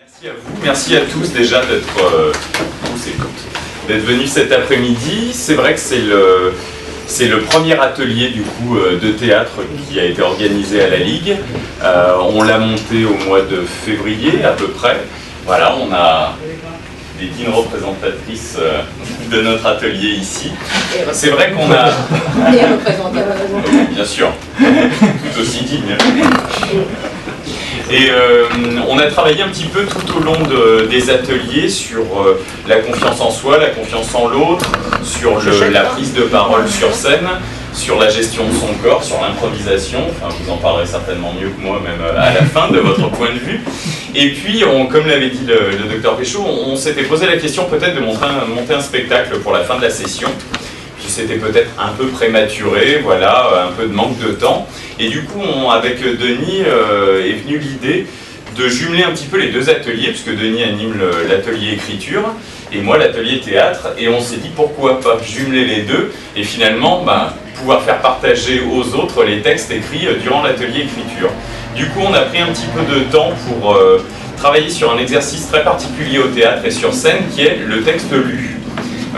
Merci à vous, merci à tous déjà d'être venus cet après-midi. C'est vrai que c'est le premier atelier du coup de théâtre qui a été organisé à la Ligue. On l'a monté au mois de février à peu près. Voilà, on a des dignes représentatrices de notre atelier ici. C'est vrai qu'on a... Et représentatrices. Bien sûr, tout aussi digne. Et on a travaillé un petit peu tout au long des ateliers sur la confiance en soi, la confiance en l'autre, sur la prise de parole sur scène, sur la gestion de son corps, sur l'improvisation. Enfin, vous en parlerez certainement mieux que moi, même à la fin, de votre point de vue. Et puis, comme l'avait dit le docteur Péchaud, on s'était posé la question peut-être de monter un spectacle pour la fin de la session. Puis c'était peut-être un peu prématuré, voilà, un peu de manque de temps. Et du coup, avec Denis, est venue l'idée de jumeler un petit peu les deux ateliers, puisque Denis anime l'atelier écriture, et moi l'atelier théâtre, et on s'est dit pourquoi pas jumeler les deux, et finalement, pouvoir faire partager aux autres les textes écrits durant l'atelier écriture. Du coup, on a pris un petit peu de temps pour travailler sur un exercice très particulier au théâtre et sur scène, qui est le texte lu.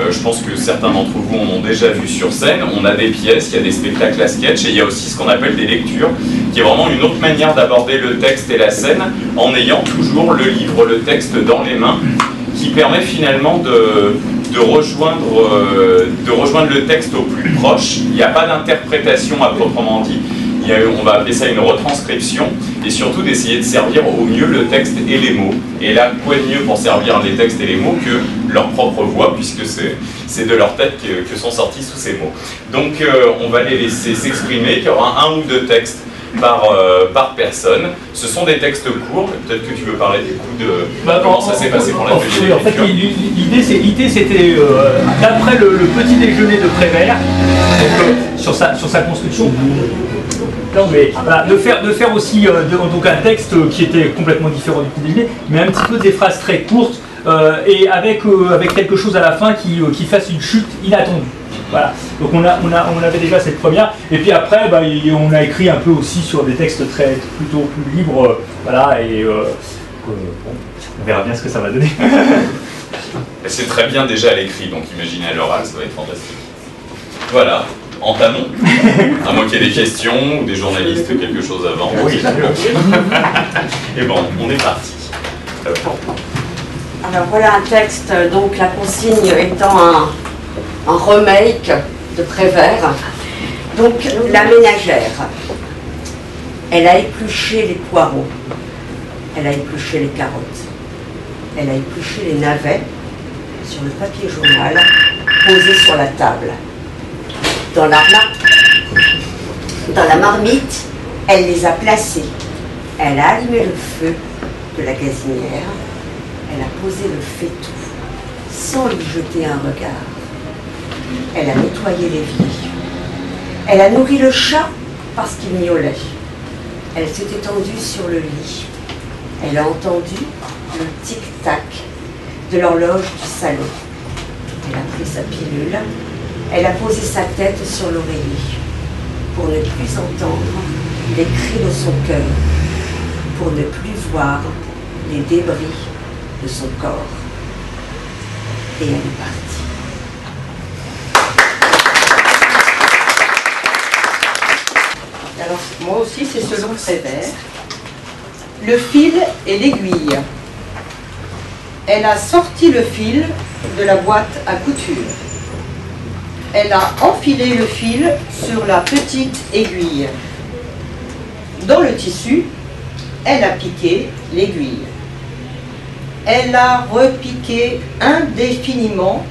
Je pense que certains d'entre vous en ont déjà vu sur scène. On a des pièces, il y a des spectacles à sketch, et il y a aussi ce qu'on appelle des lectures, qui est vraiment une autre manière d'aborder le texte et la scène, en ayant toujours le livre, le texte dans les mains, qui permet finalement de rejoindre le texte au plus proche. Il n'y a pas d'interprétation à proprement dit. On va appeler ça une retranscription, et surtout d'essayer de servir au mieux le texte et les mots. Et là, quoi de mieux pour servir les textes et les mots que leur propre voix, puisque c'est de leur tête que sont sortis tous ces mots. Donc on va les laisser s'exprimer, il y aura un ou deux textes par personne. Ce sont des textes courts, peut-être que tu veux parler des coups de... comment ça s'est passé pour l'atelier. En fait, l'idée c'était, d'après le petit déjeuner de Prévert, sur sa construction, non, mais de faire aussi donc un texte qui était complètement différent du petit déjeuner, mais un petit peu des phrases très courtes, et avec quelque chose à la fin qui fasse une chute inattendue. Voilà. Donc on avait déjà cette première, et puis après on a écrit un peu aussi sur des textes plutôt plus libres, voilà, et on verra bien ce que ça va donner. C'est très bien déjà à l'écrit, donc imaginez à l'oral, ça va être fantastique. Voilà, entamons. À moins qu'il y ait des questions ou des journalistes quelque chose avant. Oui, Et bon, on est parti. Alors voilà un texte, donc la consigne étant un remake de Prévert. Donc la ménagère, elle a épluché les poireaux, elle a épluché les carottes, elle a épluché les navets sur le papier journal posé sur la table. Dans la marmite, elle les a placés. Elle a allumé le feu de la gazinière, elle a posé le faitout sans lui jeter un regard. Elle a nettoyé l'évier. Elle a nourri le chat parce qu'il miaulait. Elle s'est étendue sur le lit. Elle a entendu le tic-tac de l'horloge du salon. Elle a pris sa pilule. Elle a posé sa tête sur l'oreiller pour ne plus entendre les cris de son cœur, pour ne plus voir les débris de son corps. Et elle est partie. Alors, moi aussi, c'est selon Prévert. Le fil et l'aiguille. Elle a sorti le fil de la boîte à couture. Elle a enfilé le fil sur la petite aiguille. Dans le tissu, elle a piqué l'aiguille. Elle a repiqué indéfiniment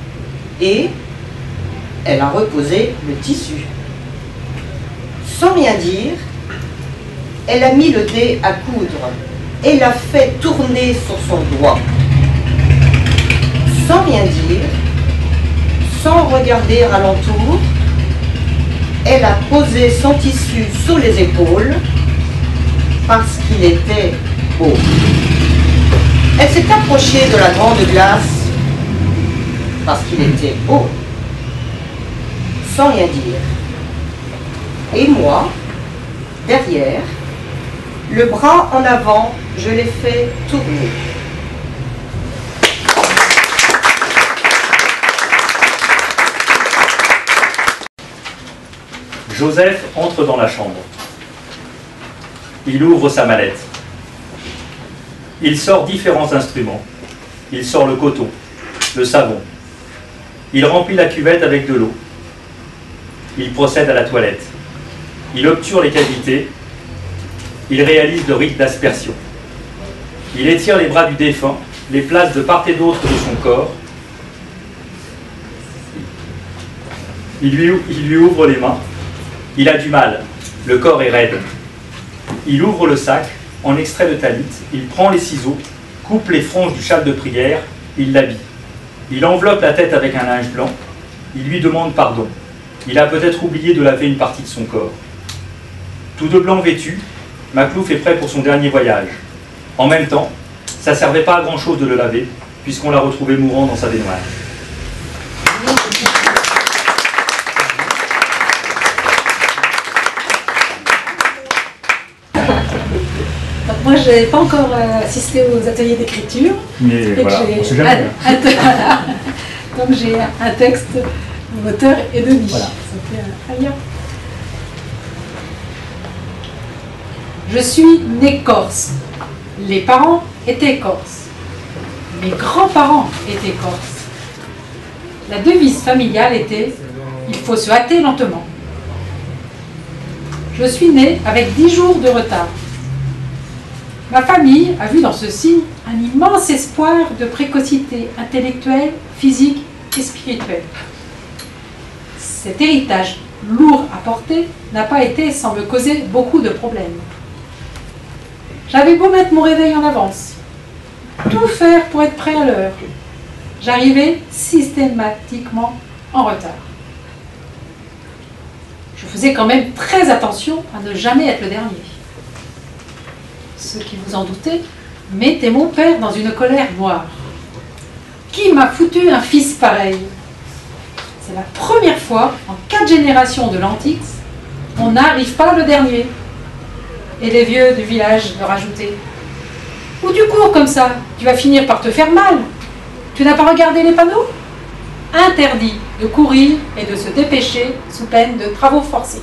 et elle a reposé le tissu. Sans rien dire, elle a mis le dé à coudre et l'a fait tourner sur son doigt. Sans rien dire, sans regarder alentour, elle a posé son tissu sur les épaules parce qu'il était beau. Elle s'est approchée de la grande glace parce qu'il était beau, sans rien dire. Et moi, derrière, le bras en avant, je l'ai fait tourner. Joseph entre dans la chambre. Il ouvre sa mallette. Il sort différents instruments. Il sort le coton, le savon. Il remplit la cuvette avec de l'eau. Il procède à la toilette. Il obture les cavités. Il réalise le rite d'aspersion. Il étire les bras du défunt, les place de part et d'autre de son corps. Il lui ouvre les mains. Il a du mal. Le corps est raide. Il ouvre le sac, en extrait de talit. Il prend les ciseaux, coupe les franges du châle de prière. Il l'habille. Il enveloppe la tête avec un linge blanc. Il lui demande pardon. Il a peut-être oublié de laver une partie de son corps. Tout de blanc vêtu, Maclouf est prêt pour son dernier voyage. En même temps, ça ne servait pas à grand-chose de le laver, puisqu'on l'a retrouvé mourant dans sa baignoire. Moi, je n'ai pas encore assisté aux ateliers d'écriture. Mais voilà, on sait jamais. Donc j'ai un texte d'auteur et de vie. Voilà. Ça fait un lien. Je suis né corse. Les parents étaient corses. Mes grands-parents étaient corses. La devise familiale était « Il faut se hâter lentement ». Je suis né avec 10 jours de retard. Ma famille a vu dans ce signe un immense espoir de précocité intellectuelle, physique et spirituelle. Cet héritage lourd à porter n'a pas été sans me causer beaucoup de problèmes. J'avais beau mettre mon réveil en avance, tout faire pour être prêt à l'heure, j'arrivais systématiquement en retard. Je faisais quand même très attention à ne jamais être le dernier. Ceux qui vous en doutez mettaient mon père dans une colère noire. Qui m'a foutu un fils pareil? C'est la première fois en 4 générations de l'Antix, on n'arrive pas le dernier. Et les vieux du village me rajoutaient: où tu cours comme ça? Tu vas finir par te faire mal. Tu n'as pas regardé les panneaux? Interdit de courir et de se dépêcher sous peine de travaux forcés.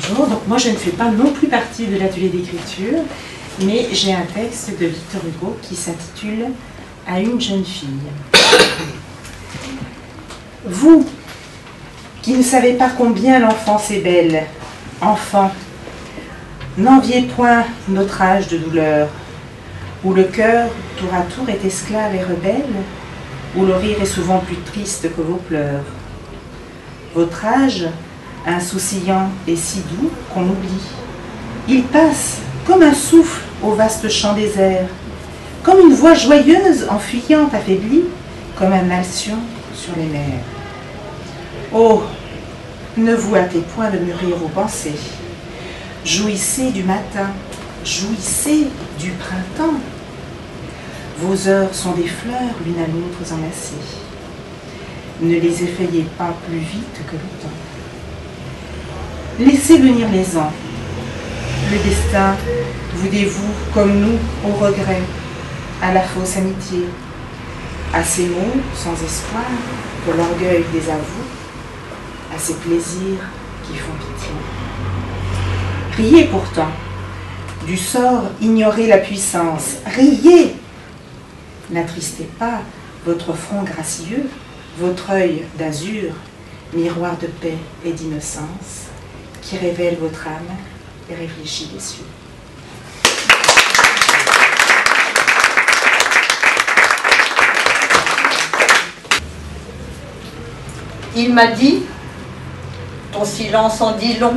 Bonjour, donc moi je ne fais pas non plus partie de l'atelier d'écriture, mais j'ai un texte de Victor Hugo qui s'intitule « À une jeune fille ». Vous, qui ne savez pas combien l'enfance est belle, enfant, n'enviez point notre âge de douleur, où le cœur tour à tour est esclave et rebelle, où le rire est souvent plus triste que vos pleurs. Votre âge, insouciant et si doux qu'on oublie, il passe comme un souffle au vaste champ désert, comme une voix joyeuse en fuyant affaiblie, comme un alcyon sur les mers. Oh, ne vous hâtez point de mûrir vos pensées. Jouissez du matin, jouissez du printemps. Vos heures sont des fleurs l'une à l'autre enlacées. Ne les effeuillez pas plus vite que le temps. Laissez venir les ans. Le destin vous dévoue comme nous au regret, à la fausse amitié, à ces mots sans espoir que l'orgueil désavoue, à ces plaisirs qui font pitié. Riez pourtant, du sort ignorez la puissance, riez! N'attristez pas votre front gracieux, votre œil d'azur, miroir de paix et d'innocence, qui révèle votre âme et réfléchit les cieux. Il m'a dit, ton silence en dit long.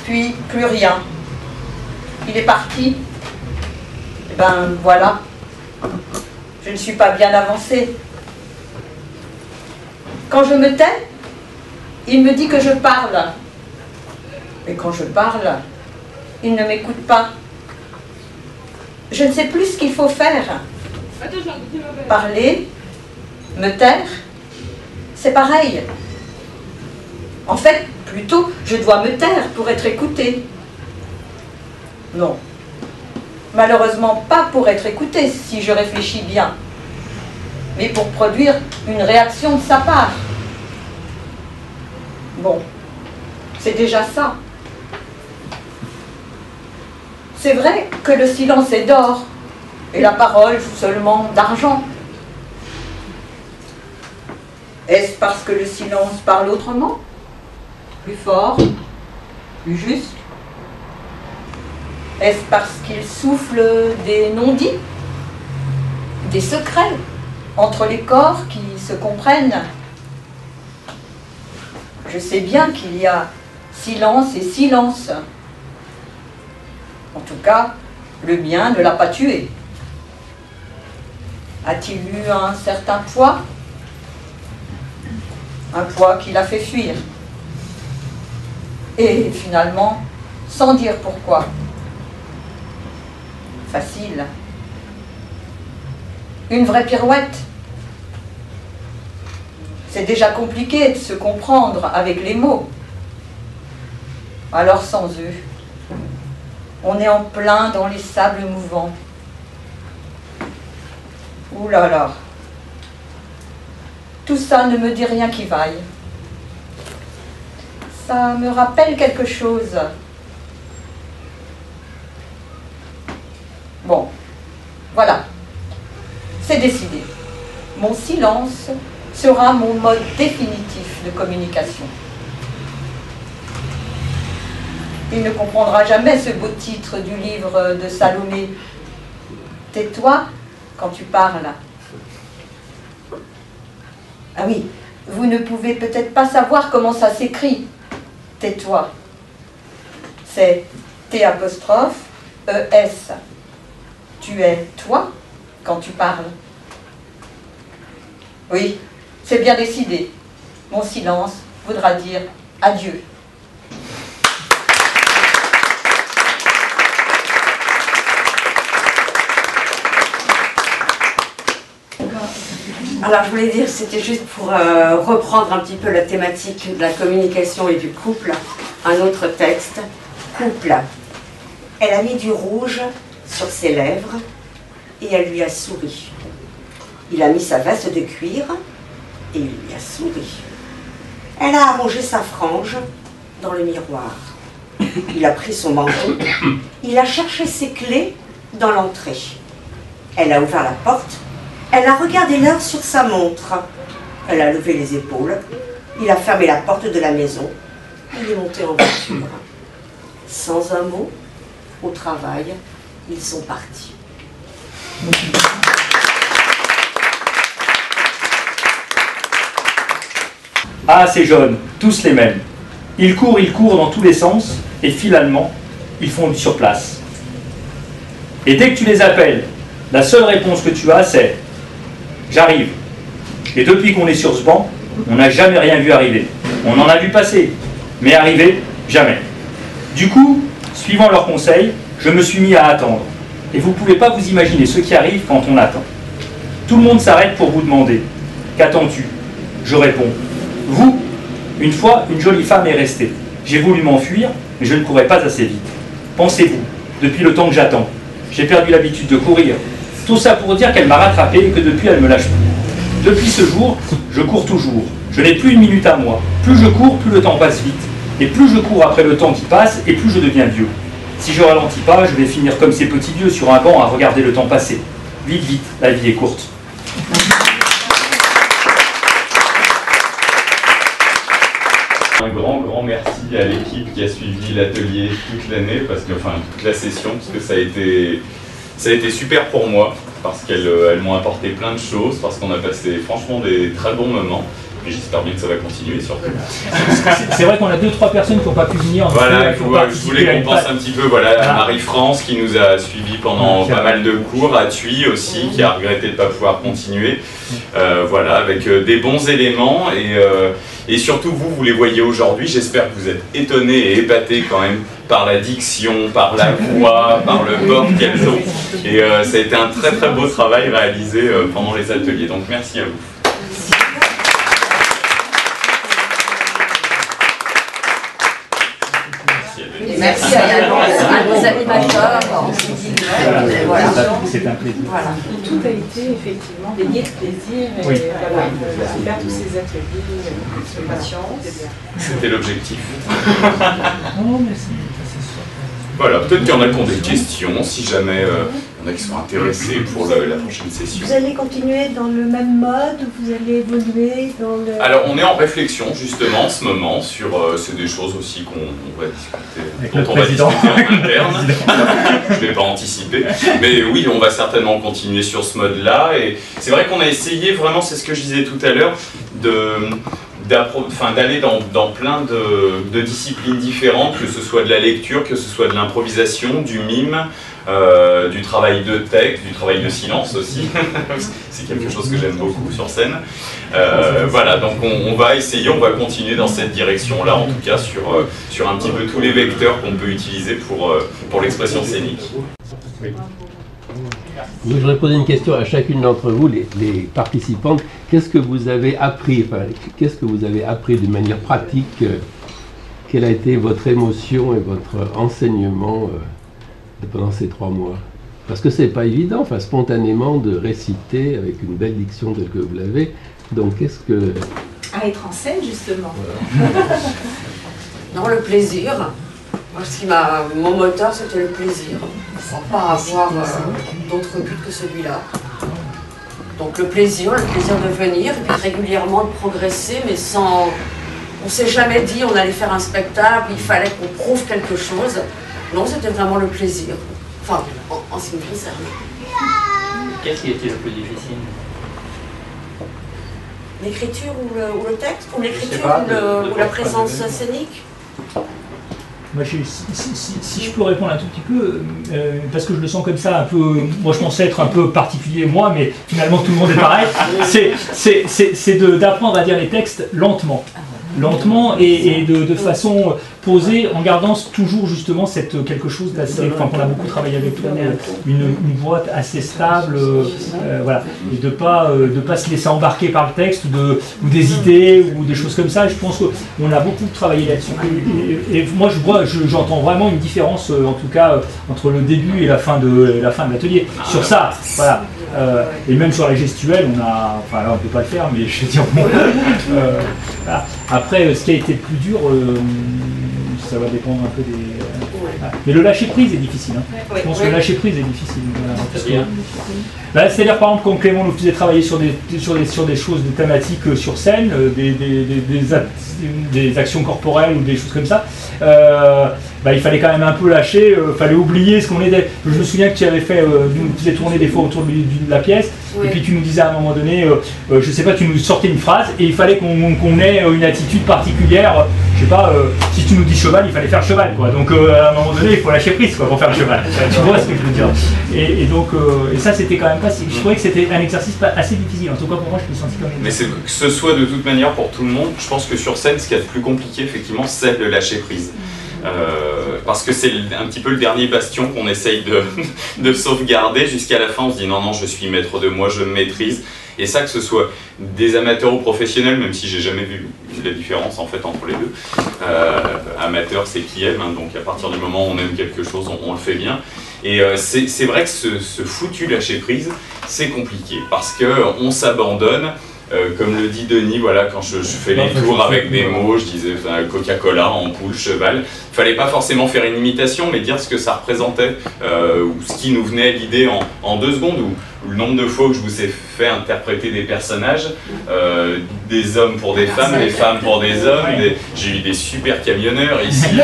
Puis plus rien. Il est parti. Et ben voilà. Je ne suis pas bien avancée. Quand je me tais, il me dit que je parle. Mais quand je parle, il ne m'écoute pas. Je ne sais plus ce qu'il faut faire. Parler, me taire, c'est pareil. En fait, plutôt, je dois me taire pour être écoutée. Non. Malheureusement pas pour être écouté, si je réfléchis bien, mais pour produire une réaction de sa part. Bon, c'est déjà ça. C'est vrai que le silence est d'or, et la parole seulement d'argent. Est-ce parce que le silence parle autrement? Plus fort? Plus juste? Est-ce parce qu'il souffle des non-dits? Des secrets entre les corps qui se comprennent? Je sais bien qu'il y a silence et silence. En tout cas, le mien ne l'a pas tué. A-t-il eu un certain poids? Un poids qui l'a fait fuir. Et finalement, sans dire pourquoi. Facile. Une vraie pirouette. C'est déjà compliqué de se comprendre avec les mots. Alors sans eux, on est en plein dans les sables mouvants. Ouh là là. Tout ça ne me dit rien qui vaille. Ça me rappelle quelque chose. Bon, voilà. C'est décidé. Mon silence sera mon mode définitif de communication. Il ne comprendra jamais ce beau titre du livre de Salomé. Tais-toi quand tu parles. Ah oui, vous ne pouvez peut-être pas savoir comment ça s'écrit. Tais-toi. C'est T'-E-S. Tu es toi quand tu parles. Oui, c'est bien décidé. Mon silence voudra dire adieu. Alors je voulais dire, c'était juste pour reprendre un petit peu la thématique de la communication et du couple, un autre texte, couple. Elle a mis du rouge sur ses lèvres et elle lui a souri. Il a mis sa veste de cuir et il lui a souri. Elle a arrangé sa frange dans le miroir. Il a pris son manteau, il a cherché ses clés dans l'entrée. Elle a ouvert la porte. Elle a regardé l'heure sur sa montre. Elle a levé les épaules. Il a fermé la porte de la maison. Il est monté en voiture. Sans un mot, au travail, ils sont partis. Ah, ces jeunes, tous les mêmes. Ils courent dans tous les sens, et finalement, ils font du surplace. Et dès que tu les appelles, la seule réponse que tu as, c'est « J'arrive ». Et depuis qu'on est sur ce banc, on n'a jamais rien vu arriver. On en a vu passer, mais arriver, jamais. Du coup, suivant leurs conseils, je me suis mis à attendre. Et vous ne pouvez pas vous imaginer ce qui arrive quand on attend. Tout le monde s'arrête pour vous demander « Qu'attends-tu » Je réponds « Vous ». Une fois, une jolie femme est restée. J'ai voulu m'enfuir, mais je ne courais pas assez vite. Pensez-vous, depuis le temps que j'attends, j'ai perdu l'habitude de courir. Tout ça pour dire qu'elle m'a rattrapé et que depuis, elle me lâche plus. Depuis ce jour, je cours toujours. Je n'ai plus une minute à moi. Plus je cours, plus le temps passe vite. Et plus je cours après le temps qui passe, et plus je deviens vieux. Si je ralentis pas, je vais finir comme ces petits vieux sur un banc à regarder le temps passer. Vite, vite, la vie est courte. Un grand merci à l'équipe qui a suivi l'atelier toute l'année, parce que, enfin toute la session, parce que ça a été super pour moi, parce qu'elles m'ont apporté plein de choses, parce qu'on a passé franchement des très bons moments. Et j'espère bien que ça va continuer surtout. C'est vrai qu'on a 2-3 personnes qui n'ont pas pu venir. Voilà, je voulais qu'on pense un petit peu à Marie-France qui nous a suivis pendant pas mal de cours, à Thuy aussi, qui a regretté de ne pas pouvoir continuer. Voilà, avec des bons éléments et surtout vous les voyez aujourd'hui, j'espère que vous êtes étonnés et épatés quand même par la diction, par la voix, par le bord qu'elles ont. Et ça a été un très beau travail réalisé pendant les ateliers, donc merci à vous. Merci à nos animateurs. c'est un plaisir. Voilà. Tout a été effectivement baigné de plaisir et Oui. de faire tous ces ateliers de patience. C'était l'objectif. Non, mais c'est sûr. Voilà, peut-être qu'il y en a qui ont des questions, si jamais il y en a qui sont intéressés pour la prochaine session. Vous allez continuer dans le même mode ou vous allez évoluer dans le... Alors on est en réflexion justement en ce moment sur c'est des choses aussi qu'on va discuter, Avec dont notre on va président. discuter en interne. Je ne vais pas anticiper, mais oui, on va certainement continuer sur ce mode-là. Et c'est vrai qu'on a essayé vraiment, c'est ce que je disais tout à l'heure, d'aller dans plein de disciplines différentes, que ce soit de la lecture, que ce soit de l'improvisation, du mime, du travail de texte, du travail de silence aussi. C'est quelque chose que j'aime beaucoup sur scène. Voilà, donc on va essayer, on va continuer dans cette direction-là, en tout cas sur un petit peu tous les vecteurs qu'on peut utiliser pour l'expression scénique. Oui. Je voudrais poser une question à chacune d'entre vous, les participantes. Qu'est-ce que vous avez appris, qu'est-ce que vous avez appris de manière pratique? Quelle a été votre émotion et votre enseignement pendant ces 3 mois? Parce que c'est pas évident, spontanément, de réciter avec une belle diction telle que vous l'avez. Donc, qu'est-ce que... À être en scène, justement. Non, le plaisir. Moi, mon moteur, c'était le plaisir. Sans pas avoir d'autre but que celui-là. Donc le plaisir de venir, et puis régulièrement de progresser, mais sans... On ne s'est jamais dit on allait faire un spectacle, il fallait qu'on prouve quelque chose. Non, c'était vraiment le plaisir. Enfin, en ce qui me concerne. Qu'est-ce qui était le plus difficile? L'écriture ou le texte? Ou l'écriture pas, ou la présence scénique? Moi, si je peux répondre un tout petit peu, parce que je le sens comme ça, un peu, moi je pensais être un peu particulier moi, mais finalement tout le monde est pareil, c'est d'apprendre à dire les textes lentement. Lentement et de façon posée, en gardant toujours justement quelque chose d'assez, enfin qu'on a beaucoup travaillé avec toi, une voix assez stable, voilà, et de pas se laisser embarquer par le texte ou des idées ou des choses comme ça. Je pense qu'on a beaucoup travaillé là-dessus. Et moi j'entends vraiment une différence, en tout cas entre le début et la fin de l'atelier. Sur ça, voilà. Et même sur la gestuelle, enfin là on peut pas le faire, mais je veux dire bon. Voilà. Après, ce qui a été le plus dur, ça va dépendre un peu des. Mais le lâcher prise est difficile. Hein. Je pense que le lâcher prise est difficile. Voilà, c'est-à-dire par exemple quand Clément nous faisait travailler sur des choses, des thématiques sur scène, des actions corporelles ou des choses comme ça. Il fallait quand même un peu lâcher, fallait oublier ce qu'on était. Je me souviens que tu avais fait, nous faisais tourner des fois autour de la pièce, oui. Et puis tu nous disais à un moment donné, je sais pas, tu nous sortais une phrase et il fallait qu'on ait une attitude particulière. Je sais pas, si tu nous dis cheval, il fallait faire cheval, quoi. Donc à un moment donné, il faut lâcher prise, quoi, pour faire le cheval. Tu vois ce que je veux dire. Et donc, et ça c'était quand même pas. Je trouvais que c'était un exercice assez difficile. En tout cas pour moi, je me suis senti comme. Mais que ce soit de toute manière pour tout le monde, je pense que sur scène, ce qui est le plus compliqué, effectivement, c'est le lâcher prise. Parce que c'est un petit peu le dernier bastion qu'on essaye de sauvegarder. Jusqu'à la fin, on se dit non, je suis maître de moi, je me maîtrise. Et ça, que ce soit des amateurs ou professionnels, même si j'ai jamais vu la différence en fait entre les deux. Amateur, c'est qui aime, hein, donc à partir du moment où on aime quelque chose, on le fait bien. Et c'est vrai que ce foutu lâcher prise, c'est compliqué parce qu'on s'abandonne. Comme le dit Denis, voilà, quand je fais les tours avec des mots, je disais Coca-Cola, ampoule, cheval. Il ne fallait pas forcément faire une imitation, mais dire ce que ça représentait, ou ce qui nous venait à l'idée en 2 secondes, ou le nombre de fois que je vous ai fait interpréter des personnages, des hommes pour des femmes, des femmes pour des hommes. J'ai eu des super camionneurs ici,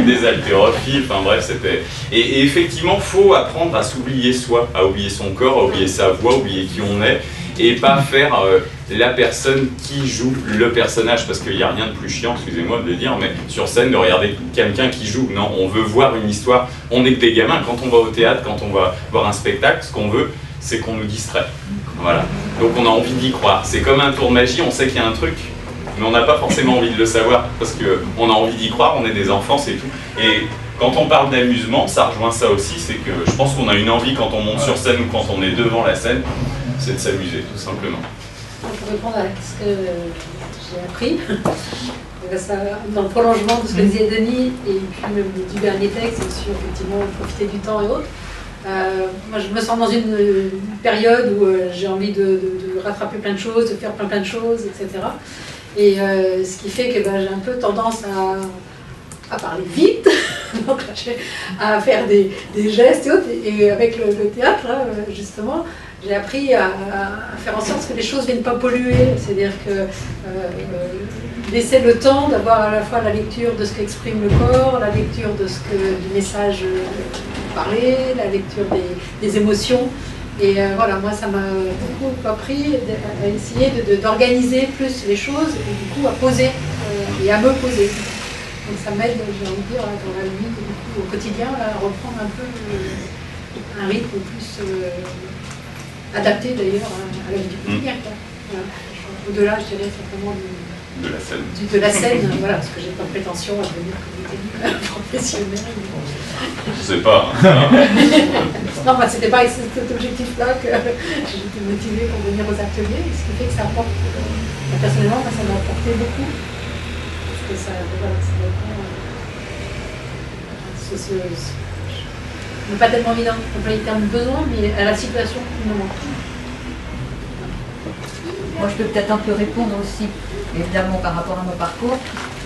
des haltérophiles, enfin bref, c'était... Et effectivement, il faut apprendre à s'oublier soi, à oublier son corps, à oublier sa voix, à oublier qui on est. Et pas faire la personne qui joue le personnage, parce qu'il n'y a rien de plus chiant, excusez-moi de le dire, mais sur scène de regarder quelqu'un qui joue. Non, on veut voir une histoire, on est que des gamins, quand on va au théâtre, quand on va voir un spectacle, ce qu'on veut, c'est qu'on nous distrait. Voilà. Donc on a envie d'y croire. C'est comme un tour de magie, on sait qu'il y a un truc, mais on n'a pas forcément envie de le savoir, parce qu'on a envie d'y croire, on est des enfants, c'est tout. Et quand on parle d'amusement, ça rejoint ça aussi, c'est que je pense qu'on a une envie quand on monte sur scène ou quand on est devant la scène, c'est de s'amuser, tout simplement. Pour répondre à ce que j'ai appris, dans le prolongement de ce que disait Denis, et puis même du dernier texte sur effectivement profiter du temps et autres, Moi, je me sens dans une période où j'ai envie de rattraper plein de choses, de faire plein de choses, etc. Et ce qui fait que j'ai un peu tendance à parler vite, donc, à faire des gestes et autres. Et avec le théâtre, là, justement, j'ai appris à faire en sorte que les choses ne viennent pas polluer. C'est-à-dire que laisser le temps d'avoir à la fois la lecture de ce qu'exprime le corps, la lecture du message parlé, la lecture des émotions. Et voilà, moi ça m'a beaucoup appris à essayer d'organiser plus les choses et du coup à poser et à me poser. Donc ça m'aide, j'ai envie de dire, dans la vie, du coup, au quotidien, à reprendre un peu un rythme plus adapté d'ailleurs à la vie du quotidien. Voilà. Au-delà, je dirais simplement de la scène. De la scène, voilà, parce que j'ai pas de prétention à devenir professionnelle. Je sais pas. Non, c'était pas avec cet objectif-là que j'ai été motivée pour venir aux ateliers, ce qui fait que ça apporte, personnellement, ça m'a apporté beaucoup. Parce que ça répond pas tellement évident, pas les termes de besoin, mais à la situation du moment. Moi, je peux peut-être un peu répondre aussi, évidemment, par rapport à mon parcours.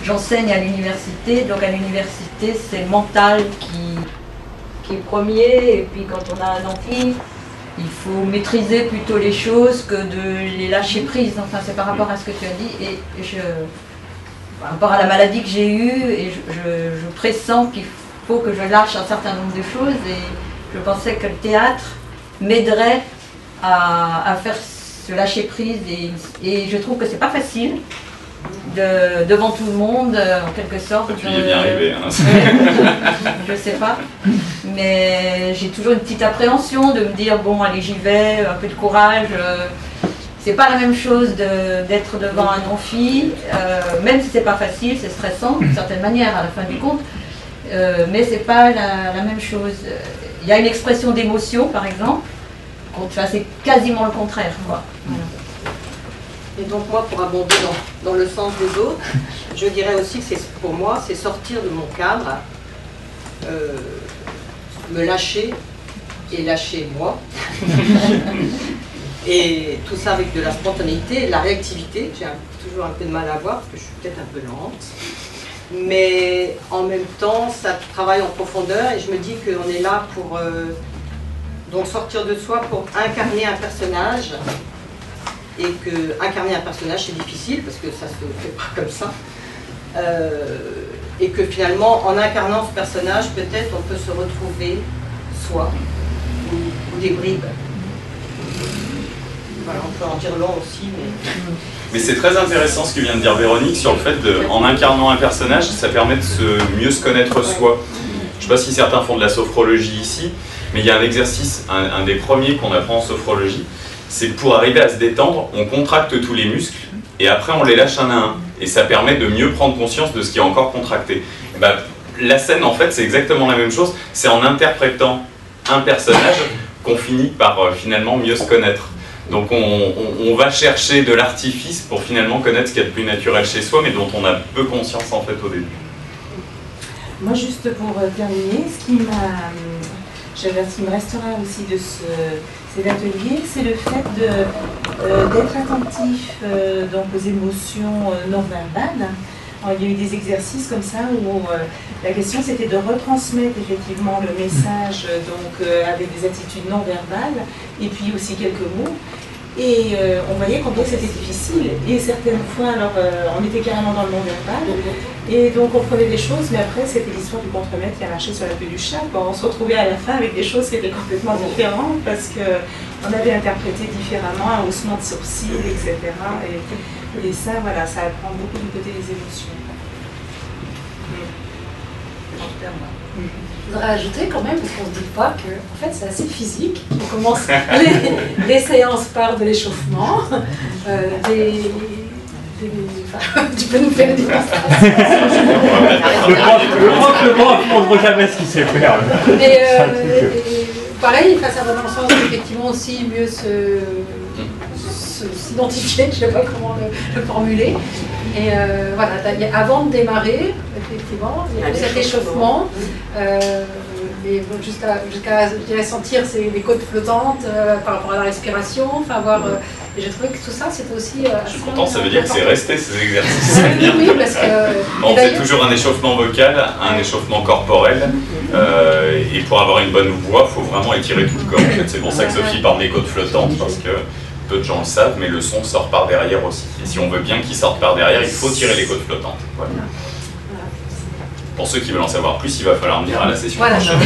J'enseigne à l'université, donc à l'université, c'est le mental qui est premier, et puis quand on a un amphi, il faut maîtriser plutôt les choses que de les lâcher prises. Enfin, c'est par rapport à ce que tu as dit, et par rapport à la maladie que j'ai eue, et je pressens qu'il faut que je lâche un certain nombre de choses, et je pensais que le théâtre m'aiderait à faire se lâcher prise, et je trouve que c'est pas facile devant tout le monde, en quelque sorte. Tu y es bien arrivé. Hein. Je sais pas, mais j'ai toujours une petite appréhension de me dire bon, allez, j'y vais, un peu de courage. C'est pas la même chose d'être devant un amphi, même si c'est pas facile, c'est stressant d'une certaine manière à la fin du compte, mais c'est pas la même chose. Il y a une expression d'émotion, par exemple. C'est quasiment le contraire, quoi. Voilà. Et donc moi, pour abonder dans le sens des autres, je dirais aussi que pour moi, c'est sortir de mon cadre, me lâcher et lâcher moi. Et tout ça avec de la spontanéité, de la réactivité. J'ai toujours un peu de mal à voir parce que je suis peut-être un peu lente. Mais en même temps, ça travaille en profondeur et je me dis qu'on est là pour... donc sortir de soi pour incarner un personnage, et que incarner un personnage c'est difficile parce que ça se fait pas comme ça, et que finalement en incarnant ce personnage peut-être on peut se retrouver soi ou des bribes. Voilà, on peut en dire long aussi, mais c'est très intéressant ce que vient de dire Véronique sur le fait en incarnant un personnage, ça permet de mieux se connaître soi. Je ne sais pas si certains font de la sophrologie ici, mais il y a un exercice, un des premiers qu'on apprend en sophrologie, c'est pour arriver à se détendre, on contracte tous les muscles et après on les lâche un à un. Et ça permet de mieux prendre conscience de ce qui est encore contracté. Et la scène, en fait, c'est exactement la même chose. C'est en interprétant un personnage qu'on finit par finalement mieux se connaître. Donc on va chercher de l'artifice pour finalement connaître ce qu'il y a de plus naturel chez soi, mais dont on a peu conscience en fait au début. Moi, juste pour terminer, ce qui me restera aussi de cet atelier, c'est le fait d'être attentif donc aux émotions non verbales. Alors, il y a eu des exercices comme ça où la question c'était de retransmettre effectivement le message avec des attitudes non verbales et puis aussi quelques mots. Et on voyait combien c'était difficile. Et certaines fois, alors, on était carrément dans le non-verbal. Et donc on prenait des choses, mais après c'était l'histoire du contremaître qui a marché sur la queue du chat. On se retrouvait à la fin avec des choses qui étaient complètement différentes parce qu'on avait interprété différemment, un haussement de sourcils, etc. Et ça, voilà, ça apprend beaucoup du côté des émotions. Je voudrais ajouter quand même, parce qu'on ne se dit pas que en fait, c'est assez physique. On commence les séances par de l'échauffement, tu peux nous faire une démonstration. Le prof ne montre jamais ce qu'il sait faire. Pareil, ça va dans le sens effectivement aussi mieux s'identifier, je ne sais pas comment le formuler. Et voilà, avant de démarrer, effectivement, il y a cet échauffement, mais bon, jusqu'à je dirais, sentir les côtes flottantes par rapport à la respiration, enfin voir. Et j'ai trouvé que tout ça c'était aussi. Je suis content, ça veut dire que c'est resté ces exercices. Oui, parce que. On fait toujours un échauffement vocal, un échauffement corporel, et pour avoir une bonne voix, il faut vraiment étirer tout le corps. En fait, c'est pour ça que Sophie parle des côtes flottantes, parce que peu de gens le savent, mais le son sort par derrière aussi. Et si on veut bien qu'il sorte par derrière, il faut tirer les côtes flottantes. Voilà. Pour ceux qui veulent en savoir plus, il va falloir venir à la session prochaine.